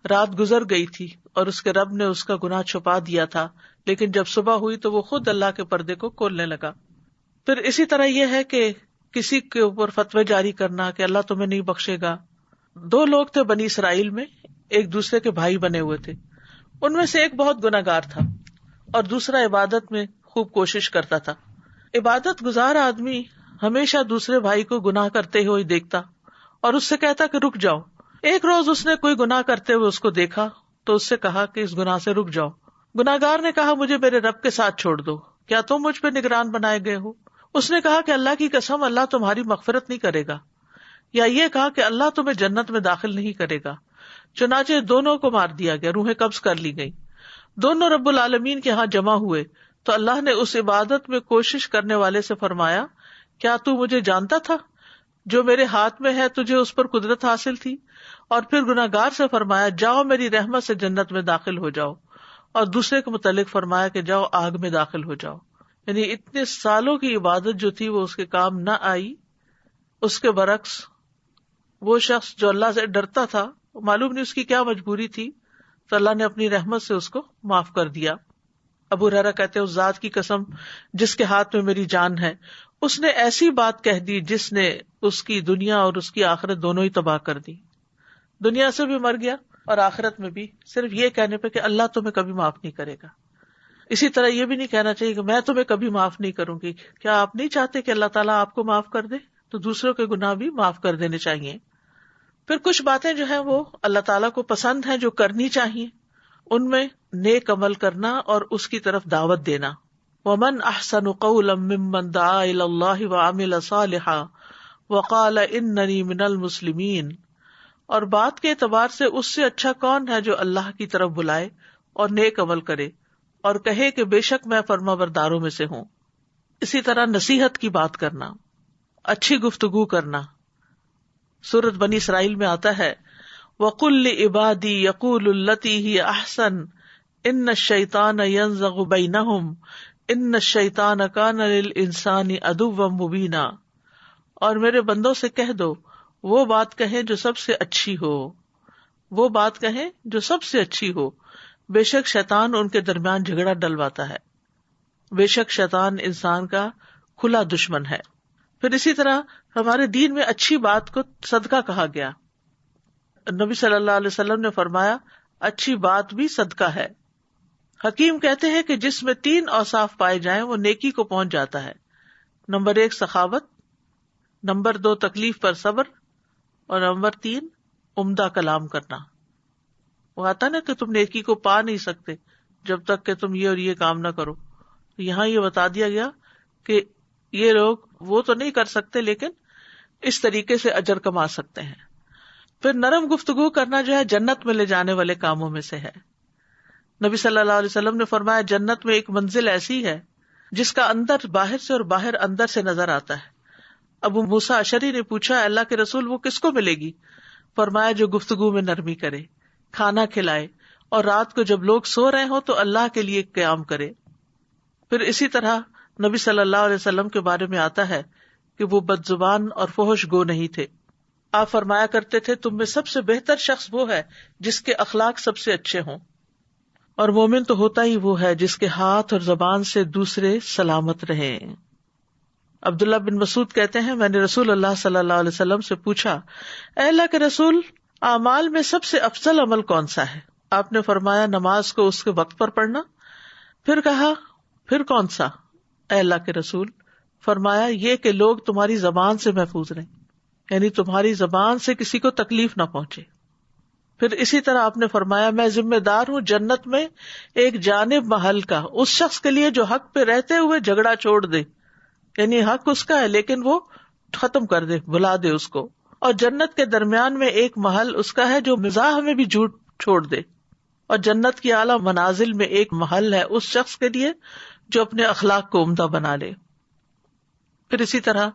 رات گزر گئی تھی اور اس کے رب نے اس کا گناہ چھپا دیا تھا، لیکن جب صبح ہوئی تو وہ خود اللہ کے پردے کو کھولنے لگا. پھر اسی طرح یہ ہے کہ کسی کے اوپر فتوی جاری کرنا کہ اللہ تمہیں نہیں بخشے گا. 2 لوگ تھے بنی اسرائیل میں، ایک دوسرے کے بھائی بنے ہوئے تھے. ان میں سے ایک بہت گناہگار تھا اور دوسرا عبادت میں خوب کوشش کرتا تھا. عبادت گزار آدمی ہمیشہ دوسرے بھائی کو گناہ کرتے ہوئے دیکھتا اور اس سے کہتا کہ رک جاؤ. ایک روز اس نے کوئی گناہ کرتے ہوئے اس کو دیکھا تو اس سے کہا کہ اس گناہ سے رک جاؤ. گناہگار نے کہا مجھے میرے رب کے ساتھ چھوڑ دو، کیا تم مجھ پہ نگران بنائے گئے ہو؟ اس نے کہا کہ اللہ کی قسم اللہ تمہاری مغفرت نہیں کرے گا، یا یہ کہا کہ اللہ تمہیں جنت میں داخل نہیں کرے گا. چنانچہ دونوں کو مار دیا گیا، روحیں قبض کر لی گئی. دونوں رب العالمین کے ہاں جمع ہوئے تو اللہ نے اس عبادت میں کوشش کرنے والے سے فرمایا کیا تو مجھے جانتا تھا؟ جو میرے ہاتھ میں ہے تجھے اس پر قدرت حاصل تھی. اور پھر گناہگار سے فرمایا جاؤ میری رحمت سے جنت میں داخل ہو جاؤ. اور دوسرے کے متعلق فرمایا کہ جاؤ آگ میں داخل ہو جاؤ. یعنی اتنے سالوں کی عبادت جو تھی وہ اس کے کام نہ آئی. اس کے برعکس وہ شخص جو اللہ سے ڈرتا تھا، معلوم نہیں اس کی کیا مجبوری تھی، تو اللہ نے اپنی رحمت سے اس کو معاف کر دیا. ابو ہریرہ کہتے ہیں اس ذات کی قسم جس کے ہاتھ میں میری جان ہے، اس نے ایسی بات کہہ دی جس نے اس کی دنیا اور اس کی آخرت دونوں ہی تباہ کر دی. دنیا سے بھی مر گیا اور آخرت میں بھی، صرف یہ کہنے پہ کہ اللہ تمہیں کبھی معاف نہیں کرے گا. اسی طرح یہ بھی نہیں کہنا چاہیے کہ میں تمہیں کبھی معاف نہیں کروں گی. کیا آپ نہیں چاہتے کہ اللہ تعالیٰ آپ کو معاف کر دے؟ تو دوسروں کے گناہ بھی معاف کر دینے چاہیے. پھر کچھ باتیں جو ہیں وہ اللہ تعالیٰ کو پسند ہیں جو کرنی چاہیے، ان میں نیک عمل کرنا اور اس کی طرف دعوت دینا. وَمَنْ أَحْسَنُ قَوْلًا مِّمَّنْ دَعَا إِلَى اللَّهِ وَعَمِلَ صَالِحًا وَقَالَ إِنَّنِي مِنَ الْمُسْلِمِينَ. اور بات کے اعتبار سے اس سے اچھا کون ہے جو اللہ کی طرف بلائے اور نیک عمل کرے اور کہے کہ بے شک میں فرما برداروں میں سے ہوں. اسی طرح نصیحت کی بات کرنا، اچھی گفتگو کرنا. سورۃ بنی اسرائیل میں آتا ہے وَقُلْ لِعِبَادِي يَقُولُوا الَّتِي هِيَ أَحْسَنُ إِنَّ الشَّيْطَانَ يَنزَغُ بَيْنَهُمْ إِنَّ الشَّيْطَانَ كَانَ لِلْإِنسَانِ عَدُوًّا مُبِينًا. اور میرے بندوں سے کہہ دو وہ بات کہیں جو سب سے اچھی ہو، وہ بات کہیں جو سب سے اچھی ہو، بے شک شیطان ان کے درمیان جھگڑا ڈلواتا ہے. بے شک شیطان انسان کا کھلا دشمن ہے. پھر اسی طرح ہمارے دین میں اچھی بات کو صدقہ کہا گیا. نبی صلی اللہ علیہ وسلم نے فرمایا اچھی بات بھی صدقہ ہے. حکیم کہتے ہیں کہ جس میں 3 اوصاف پائے جائیں وہ نیکی کو پہنچ جاتا ہے. نمبر 1 سخاوت، نمبر 2 تکلیف پر صبر، اور نمبر 3 عمدہ کلام کرنا. وہ آتا نا کہ تم نیکی کو پا نہیں سکتے جب تک کہ تم یہ اور یہ کام نہ کرو. یہاں یہ بتا دیا گیا کہ یہ لوگ وہ تو نہیں کر سکتے لیکن اس طریقے سے اجر کما سکتے ہیں. پھر نرم گفتگو کرنا جو ہے جنت میں لے جانے والے کاموں میں سے ہے. نبی صلی اللہ علیہ وسلم نے فرمایا جنت میں ایک منزل ایسی ہے جس کا اندر باہر سے اور باہر اندر سے نظر آتا ہے. ابو موسیٰ اشعری نے پوچھا اللہ کے رسول وہ کس کو ملے گی؟ فرمایا جو گفتگو میں نرمی کرے، کھانا کھلائے اور رات کو جب لوگ سو رہے ہوں تو اللہ کے لیے قیام کرے. پھر اسی طرح نبی صلی اللہ علیہ وسلم کے بارے میں آتا ہے کہ وہ بد زبان اور فحش گو نہیں تھے. آپ فرمایا کرتے تھے تم میں سب سے بہتر شخص وہ ہے جس کے اخلاق سب سے اچھے ہوں، اور مومن تو ہوتا ہی وہ ہے جس کے ہاتھ اور زبان سے دوسرے سلامت رہیں. عبداللہ بن مسعود کہتے ہیں میں نے رسول اللہ صلی اللہ علیہ وسلم سے پوچھا اے اللہ کے رسول، اعمال میں سب سے افضل عمل کون سا ہے؟ آپ نے فرمایا نماز کو اس کے وقت پر پڑھنا. پھر کہا پھر کون سا اے اللہ کے رسول؟ فرمایا یہ کہ لوگ تمہاری زبان سے محفوظ رہیں، یعنی تمہاری زبان سے کسی کو تکلیف نہ پہنچے. پھر اسی طرح آپ نے فرمایا میں ذمہ دار ہوں جنت میں ایک جانب محل کا اس شخص کے لیے جو حق پہ رہتے ہوئے جھگڑا چھوڑ دے، یعنی حق اس کا ہے لیکن وہ ختم کر دے، بھلا دے اس کو. اور جنت کے درمیان میں ایک محل اس کا ہے جو مزاح میں بھی جھوٹ چھوڑ دے. اور جنت کی اعلیٰ منازل میں ایک محل ہے اس شخص کے لیے جو اپنے اخلاق کو عمدہ بنا لے. پھر اسی طرح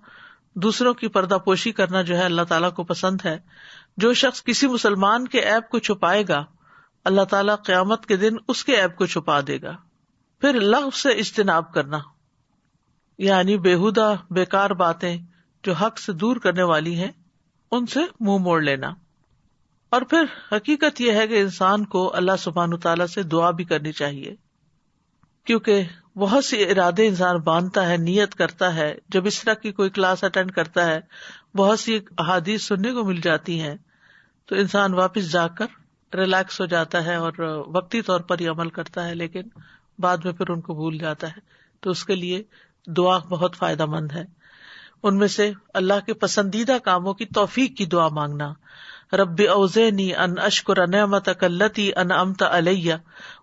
دوسروں کی پردہ پوشی کرنا جو ہے اللہ تعالیٰ کو پسند ہے. جو شخص کسی مسلمان کے عیب کو چھپائے گا اللہ تعالیٰ قیامت کے دن اس کے عیب کو چھپا دے گا. پھر لغو سے اجتناب کرنا، یعنی بیہودہ بیکار باتیں جو حق سے دور کرنے والی ہیں ان سے منہ موڑ لینا. اور پھر حقیقت یہ ہے کہ انسان کو اللہ سبحانہ تعالیٰ سے دعا بھی کرنی چاہیے، کیونکہ بہت سی ارادے انسان باندھتا ہے، نیت کرتا ہے. جب اس طرح کی کوئی کلاس اٹینڈ کرتا ہے بہت سی احادیث سننے کو مل جاتی ہیں تو انسان واپس جا کر ریلیکس ہو جاتا ہے اور وقتی طور پر ہی عمل کرتا ہے، لیکن بعد میں پھر ان کو بھول جاتا ہے. تو اس کے لیے دعا بہت فائدہ مند ہے. ان میں سے اللہ کے پسندیدہ کاموں کی توفیق کی دعا مانگنا. رب اوزعنی ان اشکر نعمتک التی انعمت علی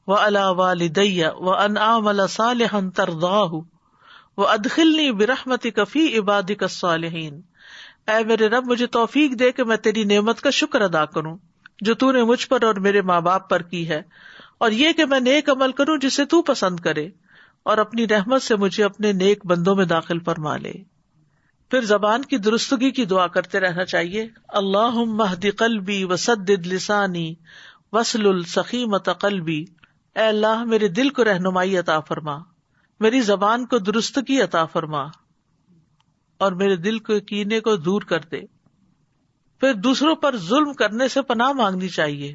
وعلی والدی وان اعمل صالحا ترضاہ وادخلنی برحمتک فی عبادک الصالحین. اے میرے رب مجھے توفیق دے کہ میں تیری نعمت کا شکر ادا کروں جو تو نے مجھ پر اور میرے ماں باپ پر کی ہے، اور یہ کہ میں نیک عمل کروں جسے تو پسند کرے، اور اپنی رحمت سے مجھے اپنے نیک بندوں میں داخل فرما لے. پھر زبان کی درستگی کی دعا کرتے رہنا چاہیے. اللہم اہد قلبی وسدد لسانی واسلل سخیمۃ قلبی. اے اللہ میرے دل کو رہنمائی عطا فرما، میری زبان کو درستگی عطا فرما، اور میرے دل کے کینے کو دور کر دے. پھر دوسروں پر ظلم کرنے سے پناہ مانگنی چاہیے.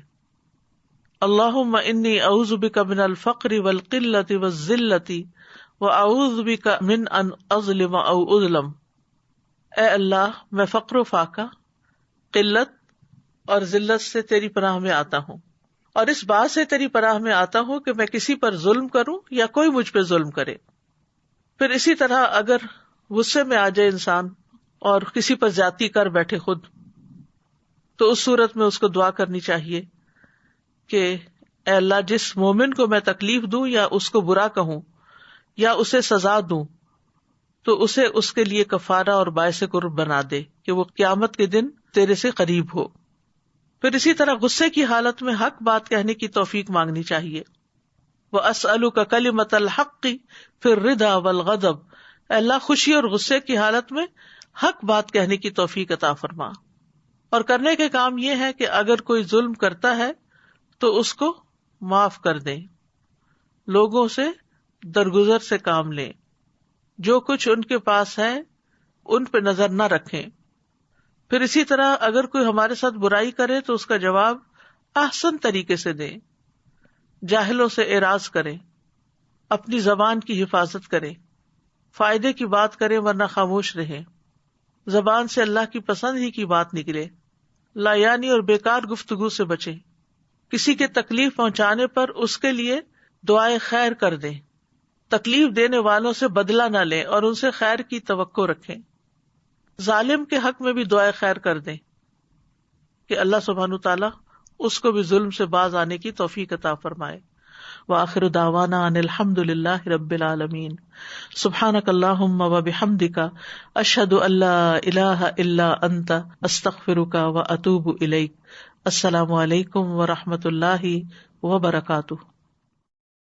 اللہم انی اعوذ بک من الفقر والقلۃ والذلۃ واعوذ بک من ان اظلم او اظلم. اے اللہ میں فقر و فاقہ، قلت اور ذلت سے تیری پناہ میں آتا ہوں، اور اس بات سے تیری پناہ میں آتا ہوں کہ میں کسی پر ظلم کروں یا کوئی مجھ پہ ظلم کرے. پھر اسی طرح اگر غصے میں آ جائے انسان اور کسی پر زیادتی کر بیٹھے خود، تو اس صورت میں اس کو دعا کرنی چاہیے کہ اے اللہ جس مومن کو میں تکلیف دوں یا اس کو برا کہوں یا اسے سزا دوں تو اسے اس کے لیے کفارہ اور باعث قرب بنا دے کہ وہ قیامت کے دن تیرے سے قریب ہو. پھر اسی طرح غصے کی حالت میں حق بات کہنے کی توفیق مانگنی چاہیے. وَأَسْأَلُكَ كَلِمَةَ الْحَقِّ فِي الرِّضَا وَالْغَضَبِ. اے اللہ خوشی اور غصے کی حالت میں حق بات کہنے کی توفیق عطا فرما. اور کرنے کے کام یہ ہے کہ اگر کوئی ظلم کرتا ہے تو اس کو معاف کر دیں، لوگوں سے درگزر سے کام لیں، جو کچھ ان کے پاس ہے ان پہ نظر نہ رکھیں. پھر اسی طرح اگر کوئی ہمارے ساتھ برائی کرے تو اس کا جواب احسن طریقے سے دیں، جاہلوں سے اعراض کریں، اپنی زبان کی حفاظت کریں، فائدے کی بات کریں ورنہ خاموش رہیں، زبان سے اللہ کی پسند ہی کی بات نکلے، لایانی اور بیکار گفتگو سے بچیں، کسی کے تکلیف پہنچانے پر اس کے لیے دعائے خیر کر دیں، تکلیف دینے والوں سے بدلہ نہ لیں اور ان سے خیر کی توقع رکھیں، ظالم کے حق میں بھی دعائے خیر کر دیں کہ اللہ سبحانہ تعالیٰ اس کو بھی ظلم سے باز آنے کی توفیق عطا فرمائے. وآخر دعوانا ان الحمد للہ رب العالمین. سبحانک اللہم وبحمدک اشہد ان لا الہ الا انت استغفرک واتوب الیک. السلام علیکم ورحمۃ اللہ وبرکاتہ.